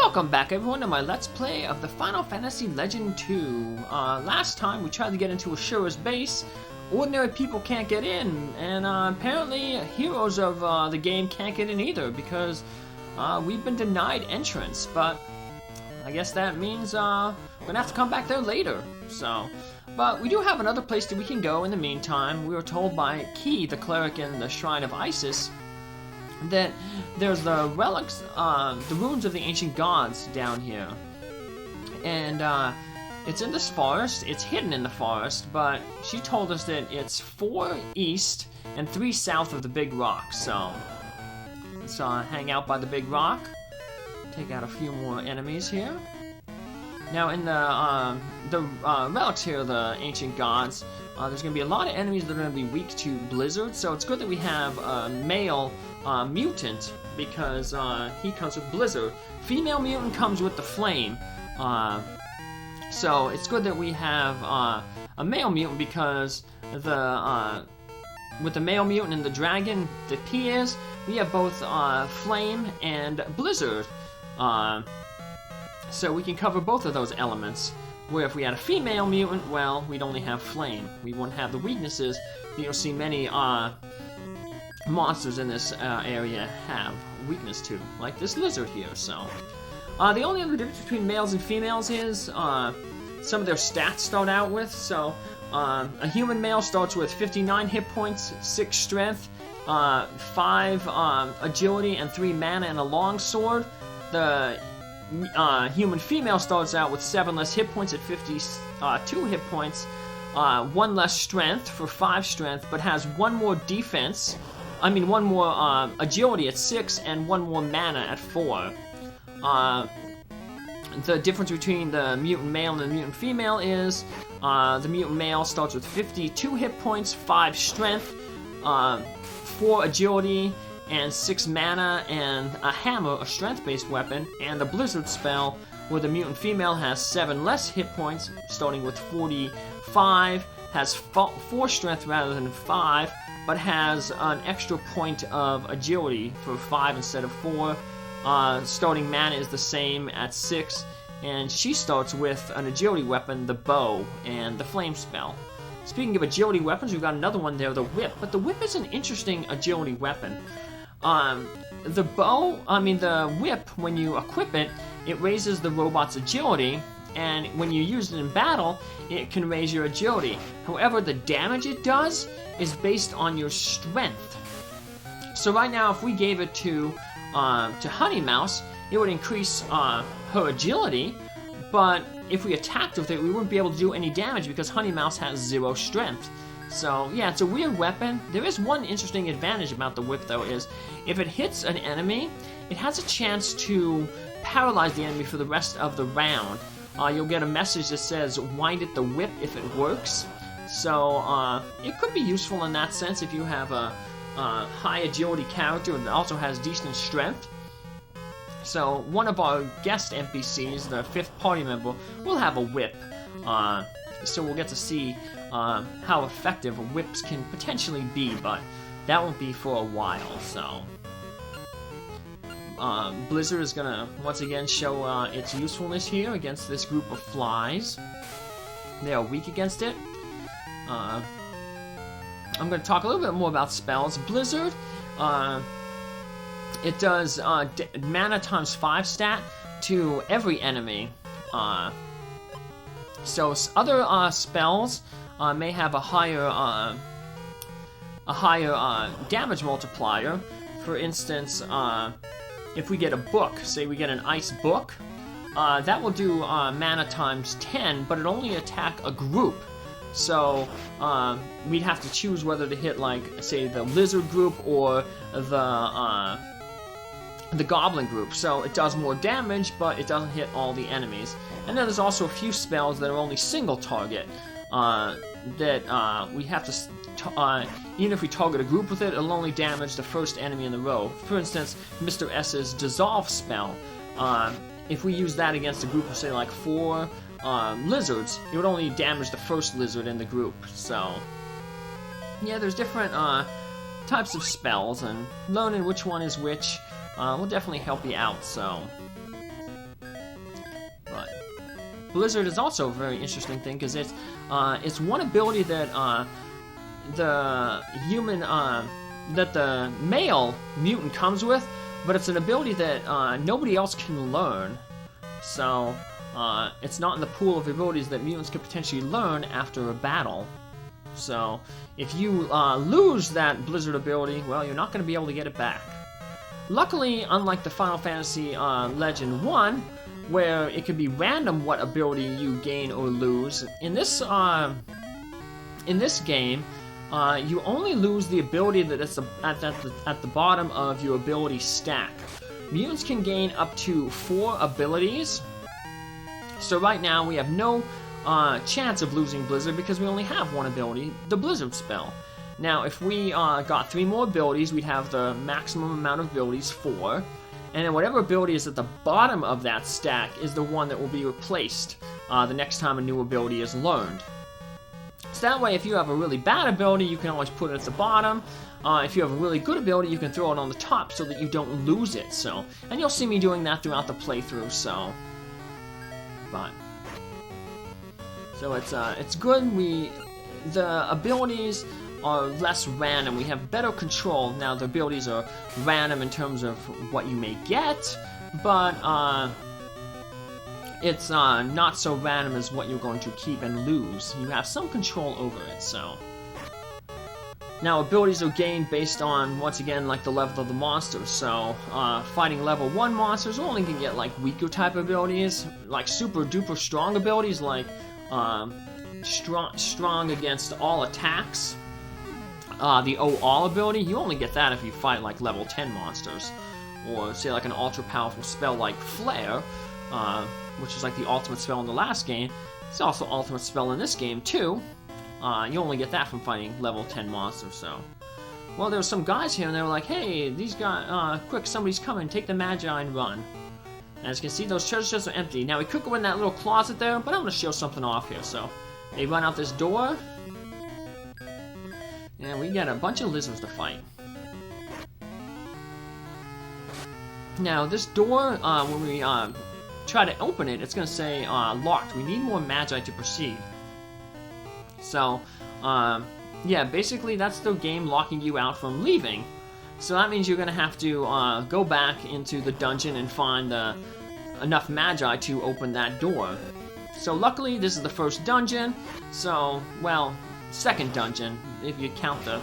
Welcome back everyone to my Let's Play of the Final Fantasy Legend 2. Last time we tried to get into Ashura's base. Ordinary people can't get in, and apparently heroes of the game can't get in either because we've been denied entrance, but I guess that means we're gonna have to come back there later. But we do have another place that we can go in the meantime. We were told by Key, the cleric in the Shrine of Isis, that there's the relics, the ruins of the ancient gods down here. And it's in this forest, it's hidden in the forest, but she told us that it's 4 east and 3 south of the big rock. So let's hang out by the big rock, take out a few more enemies here. Now in the relics here, the ancient gods, there's going to be a lot of enemies that are going to be weak to blizzard, so it's good that we have a male mutant because he comes with blizzard. Female mutant comes with the flame, so it's good that we have a male mutant because with the male mutant and the dragon, the Piers, we have both flame and blizzard. So we can cover both of those elements, where if we had a female mutant, well, we'd only have flame. We wouldn't have the weaknesses that you'll see many monsters in this area have weakness to, like this lizard here. So the only other difference between males and females is some of their stats start out with. So a human male starts with 59 hit points, 6 strength, 5 agility, and 3 mana and a long sword. The human female starts out with 7 less hit points at 52 hit points, 1 less strength for 5 strength, but has 1 more defense. I mean, 1 more agility at 6 and 1 more mana at 4. The difference between the mutant male and the mutant female is the mutant male starts with 52 hit points, 5 strength, 4 agility, and 6 mana, and a hammer, a strength-based weapon, and the blizzard spell, where the mutant female has 7 less hit points, starting with 45, has 4 strength rather than 5, but has an extra point of agility for 5 instead of 4. Starting mana is the same at 6, and she starts with an agility weapon, the bow, and the flame spell. Speaking of agility weapons, we've got another one there, the whip, but the whip is an interesting agility weapon. The whip, when you equip it, it raises the robot's agility, and when you use it in battle, it can raise your agility. However, the damage it does is based on your strength. So right now, if we gave it to Honey Mouse, it would increase her agility, but if we attacked with it, we wouldn't be able to do any damage because Honey Mouse has 0 strength. So, yeah, it's a weird weapon. There is one interesting advantage about the whip, though, is if it hits an enemy, it has a chance to paralyze the enemy for the rest of the round. You'll get a message that says, wind at the whip if it works. So, it could be useful in that sense if you have a high agility character that also has decent strength. So, one of our guest NPCs, the 5th party member, will have a whip. So we'll get to see how effective whips can potentially be, but that won't be for a while. So Blizzard is gonna once again show its usefulness here against this group of flies. They are weak against it. I'm going to talk a little bit more about spells. Blizzard, it does mana times 5 stat to every enemy. So other spells may have a higher damage multiplier. For instance, if we get a book, say we get an ice book, that will do mana times 10, but it only attack a group. So we'd have to choose whether to hit, like, say, the lizard group or the goblin group. So it does more damage, but it doesn't hit all the enemies. And then there's also a few spells that are only single target, that we have to, even if we target a group with it, it'll only damage the first enemy in the row. For instance, Mr. S's Dissolve spell, if we use that against a group of, say, like 4 lizards, it would only damage the first lizard in the group. So, yeah, there's different types of spells, and learning which one is which will definitely help you out. So, Blizzard is also a very interesting thing because it's one ability that the human that the male mutant comes with, but it's an ability that nobody else can learn. So it's not in the pool of abilities that mutants could potentially learn after a battle. So if you lose that Blizzard ability, well, you're not going to be able to get it back. Luckily, unlike the Final Fantasy Legend 1, where it could be random what ability you gain or lose, in this game, you only lose the ability that is at the bottom of your ability stack. Mutants can gain up to 4 abilities. So right now we have no chance of losing Blizzard because we only have 1 ability, the Blizzard spell. Now if we got 3 more abilities, we'd have the maximum amount of abilities, 4. And then whatever ability is at the bottom of that stack is the one that will be replaced the next time a new ability is learned. So that way, if you have a really bad ability, you can always put it at the bottom. If you have a really good ability, you can throw it on the top so that you don't lose it. So, and you'll see me doing that throughout the playthrough. So it's good. The abilities are less random. We have better control. Now the abilities are random in terms of what you may get, but it's not so random as what you're going to keep and lose. You have some control over it, so. Now abilities are gained based on, once again, like the level of the monsters. So fighting level 1 monsters only can get like weaker type abilities, like super duper strong abilities like strong against all attacks. The all ability, you only get that if you fight like level 10 monsters. Or say like an ultra powerful spell like Flare, which is like the ultimate spell in the last game. It's also ultimate spell in this game too. You only get that from fighting level 10 monsters, so. Well, there were some guys here and they were like, hey, these guys, quick, somebody's coming, take the magi and run. And as you can see, those treasure chests are empty. Now we could go in that little closet there, but I'm gonna show something off here, so. They run out this door. And we got a bunch of lizards to fight. Now, this door, when we try to open it, it's going to say locked. We need more magi to proceed. So, yeah, basically that's the game locking you out from leaving. So that means you're going to have to go back into the dungeon and find enough magi to open that door. So luckily, this is the first dungeon. So, well, second dungeon, if you count the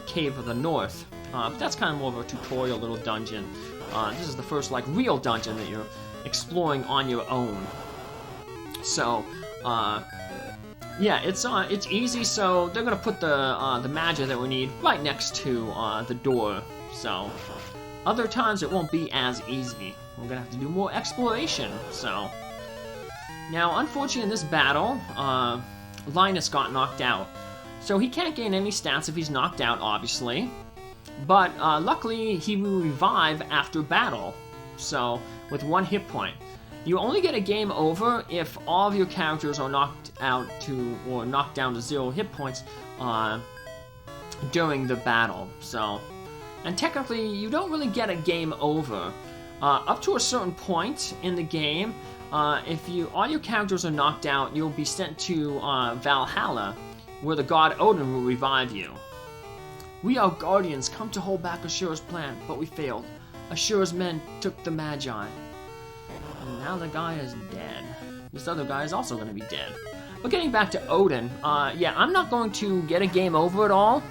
Cave of the North. But that's kind of more of a tutorial little dungeon. This is the first, like, real dungeon that you're exploring on your own. So, yeah, it's easy, so they're gonna put the magi that we need right next to the door. So, other times it won't be as easy. We're gonna have to do more exploration, so. Now, unfortunately in this battle, Linus got knocked out. So he can't gain any stats if he's knocked out, obviously. But luckily, he will revive after battle. So, with 1 hit point. You only get a game over if all of your characters are knocked out to, or knocked down to 0 hit points during the battle. So, and technically, you don't really get a game over. Up to a certain point in the game, if all your characters are knocked out, you'll be sent to Valhalla, where the god Odin will revive you. We are guardians, come to hold back Ashura's plan, but we failed. Ashura's men took the magi. And now the guy is dead. This other guy is also going to be dead. But getting back to Odin, yeah, I'm not going to get a game over at all.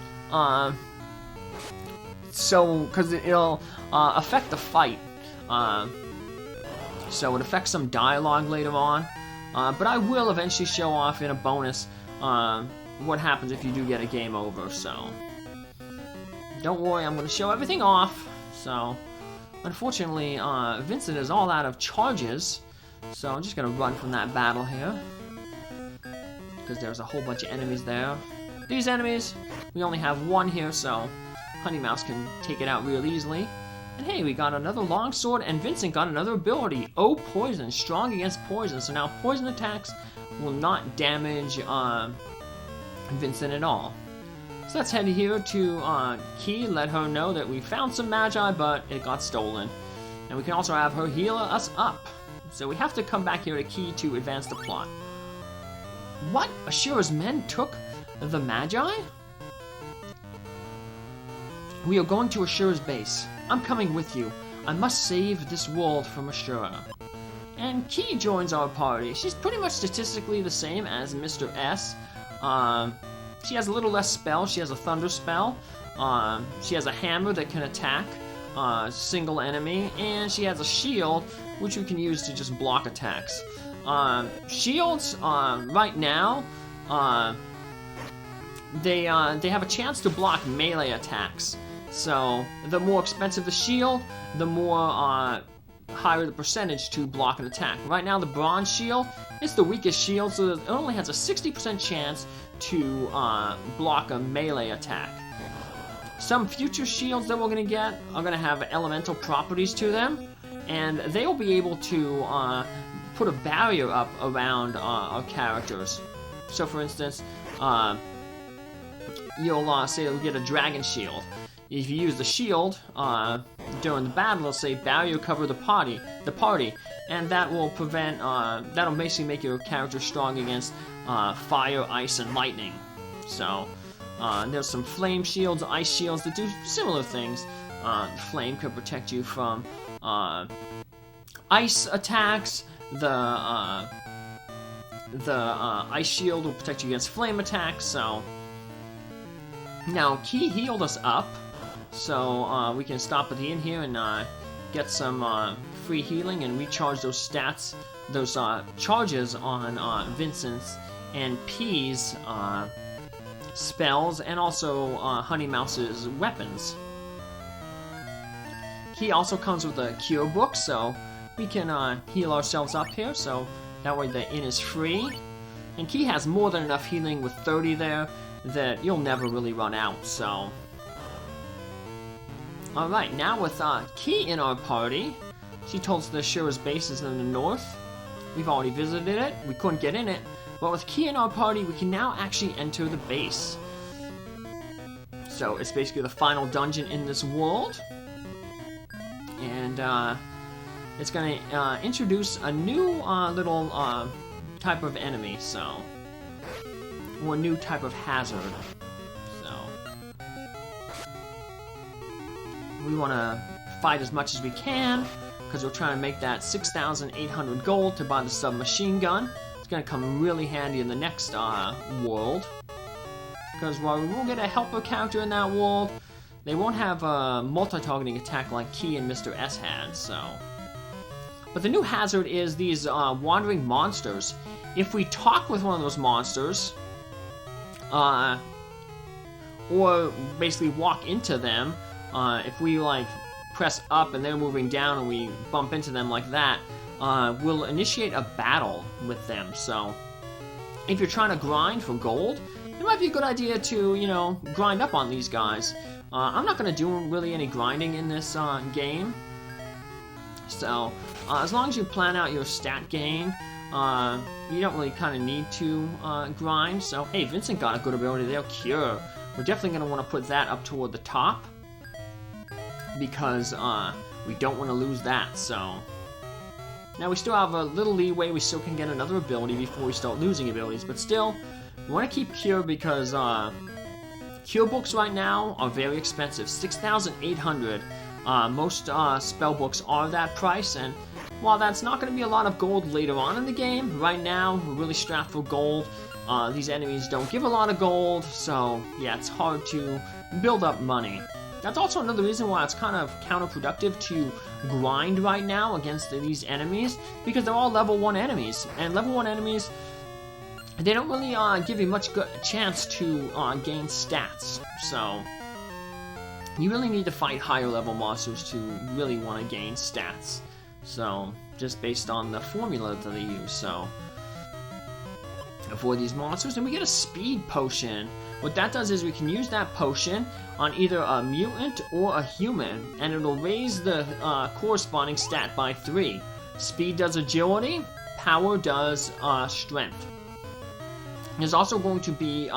Because it'll affect the fight. So it affects some dialogue later on. But I will eventually show off in a bonus what happens if you do get a game over, so. Don't worry, I'm going to show everything off. So, unfortunately, Vincent is all out of charges. So I'm just going to run from that battle here. Because there's a whole bunch of enemies there. These enemies, we only have 1 here, so Honey Mouse can take it out real easily. And hey, we got another longsword, and Vincent got another ability. Oh, poison, strong against poison. So now poison attacks will not damage Vincent at all. So let's head here to Key, let her know that we found some magi, but it got stolen. And we can also have her heal us up. So we have to come back here to Key to advance the plot. What? Ashura's men took the magi? We are going to Ashura's base. I'm coming with you. I must save this world from Ashura. And Key joins our party. She's pretty much statistically the same as Mr. S. She has a little less spell. She has a thunder spell. She has a hammer that can attack single enemy, and she has a shield which we can use to just block attacks. Shields right now they have a chance to block melee attacks. So the more expensive the shield, the more higher the percentage to block an attack. Right now the bronze shield is the weakest shield, so it only has a 60% chance to block a melee attack. Some future shields that we're going to get are going to have elemental properties to them, and they'll be able to put a barrier up around our characters. So for instance, you'll say you'll get a dragon shield. If you use the shield during the battle, it'll say barrier cover the party, and that will prevent, that'll basically make your character strong against fire, ice, and lightning. So there's some flame shields, ice shields that do similar things. Flame could protect you from ice attacks. The ice shield will protect you against flame attacks. So now Key healed us up, so we can stop at the inn here and get some free healing and recharge those stats, those charges on Vincent's and P's spells, and also Honey Mouse's weapons. Key also comes with a cure book, so we can heal ourselves up here, so that way the inn is free. And Key has more than enough healing with 30 there that you'll never really run out, so. Alright, now with Key in our party, she told us the Ashura's base is in the north. We've already visited it, we couldn't get in it, but with Key in our party, we can now actually enter the base. So it's basically the final dungeon in this world. And it's going to introduce a new little type of enemy, so. Or a new type of hazard. So. We want to fight as much as we can, because we're trying to make that 6,800 gold to buy the submachine gun. It's going to come really handy in the next world. Because while we will get a helper character in that world, they won't have a multi-targeting attack like Key and Mr. S had, so. But the new hazard is these wandering monsters. If we talk with one of those monsters, or basically walk into them, if we like press up and they're moving down and we bump into them like that, we'll initiate a battle with them. So if you're trying to grind for gold, it might be a good idea to, you know, grind up on these guys. I'm not going to do really any grinding in this game. So as long as you plan out your stat gain, you don't really kind of need to grind. So hey, Vincent got a good ability there, Cure. We're definitely going to want to put that up toward the top, because we don't want to lose that. So now we still have a little leeway. We still can get another ability before we start losing abilities, but still we want to keep Cure, because Cure books right now are very expensive, 6,800. Most spell books are that price, and while that's not going to be a lot of gold later on in the game, right now we're really strapped for gold. These enemies don't give a lot of gold, so yeah, it's hard to build up money. That's also another reason why it's kind of counterproductive to grind right now against these enemies, because they're all level 1 enemies, and level 1 enemies, they don't really give you much good chance to gain stats. So you really need to fight higher level monsters to really want to gain stats. So just based on the formula that they use. So avoid these monsters, and we get a speed potion. What that does is we can use that potion on either a mutant or a human, and it'll raise the corresponding stat by 3. Speed does agility, power does strength. There's also going to be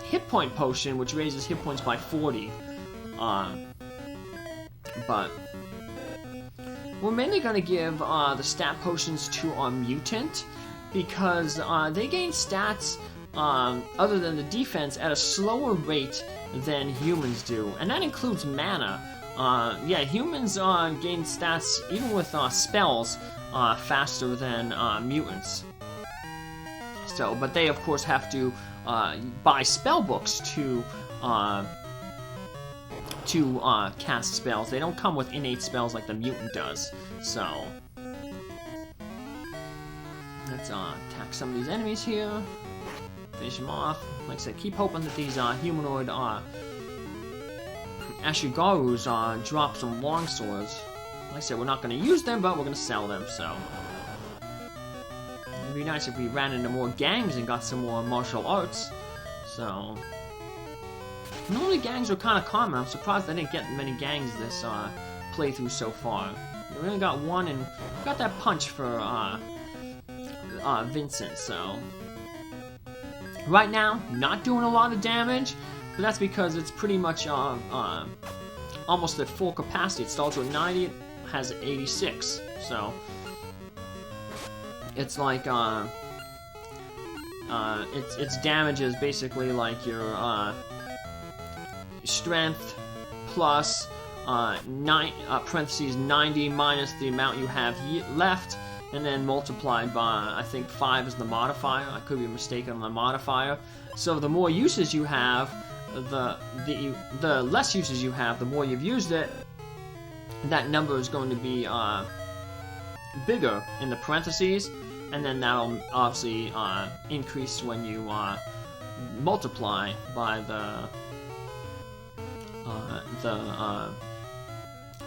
hit point potion, which raises hit points by 40. But we're mainly going to give the stat potions to our mutant, because they gain stats other than the defense at a slower rate than humans do, and that includes mana. Yeah, humans gain stats even with spells faster than mutants. So, but they of course have to buy spell books to cast spells. They don't come with innate spells like the mutant does. So let's attack some of these enemies here. Finish them off. Like I said, keep hoping that these humanoid Ashigarus drop some longswords. Like I said, we're not going to use them, but we're going to sell them, so. It'd be nice if we ran into more gangs and got some more martial arts. So. Normally gangs are kind of common. I'm surprised I didn't get many gangs this playthrough so far. We only got one, and got that punch for Vincent, so. Right now, not doing a lot of damage, but that's because it's pretty much almost at full capacity. It starts with 90, it has 86, so it's like its damage is basically like your strength plus parentheses 90 minus the amount you have left, and then multiplied by, I think 5 is the modifier. I could be mistaken on the modifier. So the more uses you have, the less uses you have, the more you've used it, that number is going to be bigger in the parentheses, and then that'll obviously increase when you multiply by the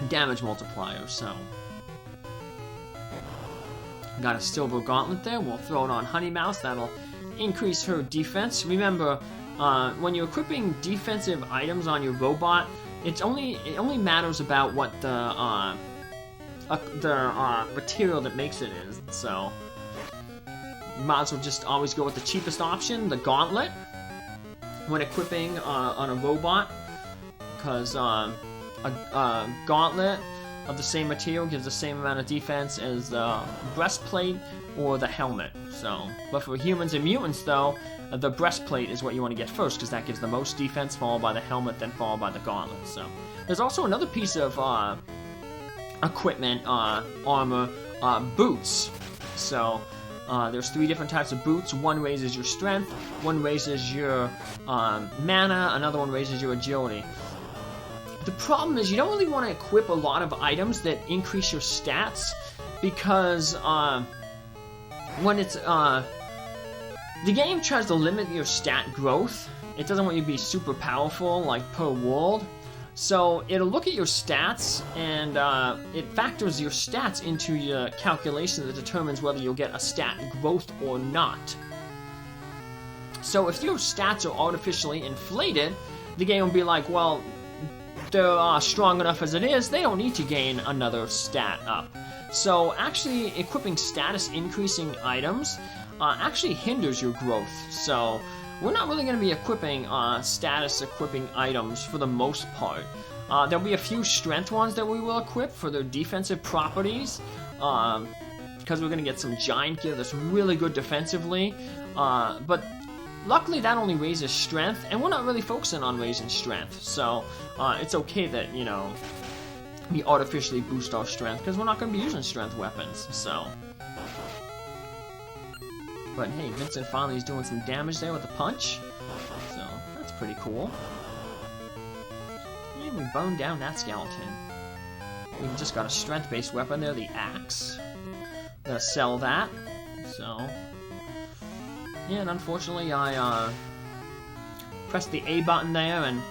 damage multiplier. So got a silver gauntlet there. We'll throw it on Honey Mouse. That'll increase her defense. Remember, when you're equipping defensive items on your robot, it only matters about what the material that makes it is. So you might as well just always go with the cheapest option, the gauntlet, when equipping on a robot, because a gauntlet of the same material gives the same amount of defense as the breastplate or the helmet. So, but for humans and mutants though, the breastplate is what you want to get first, because that gives the most defense, followed by the helmet, then followed by the gauntlet. So there's also another piece of equipment, armor, boots. So there's 3 different types of boots. One raises your strength, one raises your mana, another one raises your agility. The problem is you don't really want to equip a lot of items that increase your stats, because when it's the game tries to limit your stat growth. It doesn't want you to be super powerful like per world, so it'll look at your stats and it factors your stats into your calculation that determines whether you'll get a stat growth or not. So if your stats are artificially inflated, the game will be like, well, they're strong enough as it is, they don't need to gain another stat up. So actually equipping status increasing items actually hinders your growth. So we're not really going to be equipping status equipping items for the most part. There'll be a few strength ones that we will equip for their defensive properties, because we're going to get some giant gear that's really good defensively, but luckily that only raises strength, and we're not really focusing on raising strength, so it's okay that, you know, we artificially boost our strength, because we're not going to be using strength weapons, so. But hey, Vincent finally is doing some damage there with the punch, so that's pretty cool. And we boned down that skeleton. We just got a strength-based weapon there, the axe. Gonna sell that, so. Yeah, and unfortunately I pressed the A button there and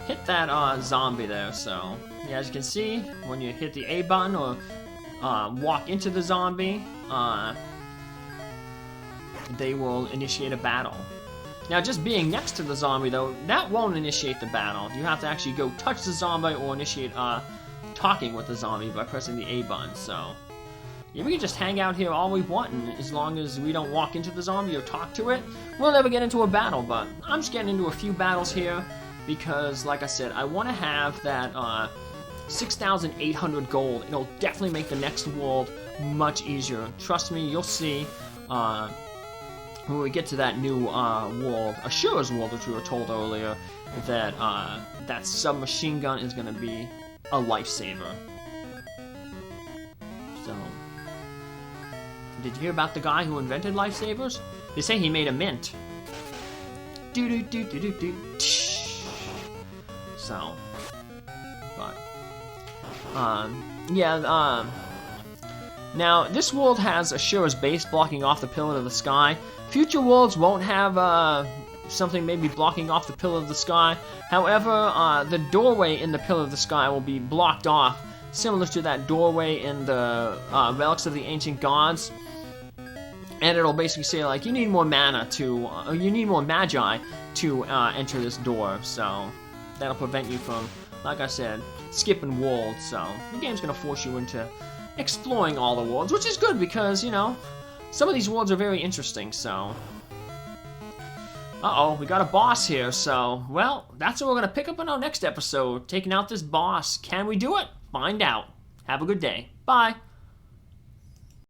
hit that zombie there, so. Yeah, as you can see, when you hit the A button or walk into the zombie, they will initiate a battle. Now, just being next to the zombie, though, that won't initiate the battle. You have to actually go touch the zombie or initiate talking with the zombie by pressing the A button, so. Yeah, we can just hang out here all we want, and as long as we don't walk into the zombie or talk to it, we'll never get into a battle, but I'm just getting into a few battles here, because, like I said, I want to have that 6,800 gold. It'll definitely make the next world much easier. Trust me, you'll see when we get to that new world, Ashura's world, which we were told earlier, that that submachine gun is going to be a lifesaver. So, did you hear about the guy who invented lifesavers? They say he made a mint. Do do do do do do. So, but yeah. Now this world has Ashura's base blocking off the pillar of the sky. Future worlds won't have something maybe blocking off the pillar of the sky. However, the doorway in the pillar of the sky will be blocked off, similar to that doorway in the Relics of the Ancient Gods. And it'll basically say, like, you need more mana to, you need more magi to enter this door. So that'll prevent you from, like I said, skipping worlds. So the game's gonna force you into exploring all the worlds, which is good because, you know, some of these worlds are very interesting. So, uh-oh, we got a boss here. So, well, that's what we're gonna pick up in our next episode, taking out this boss. Can we do it? Find out. Have a good day. Bye.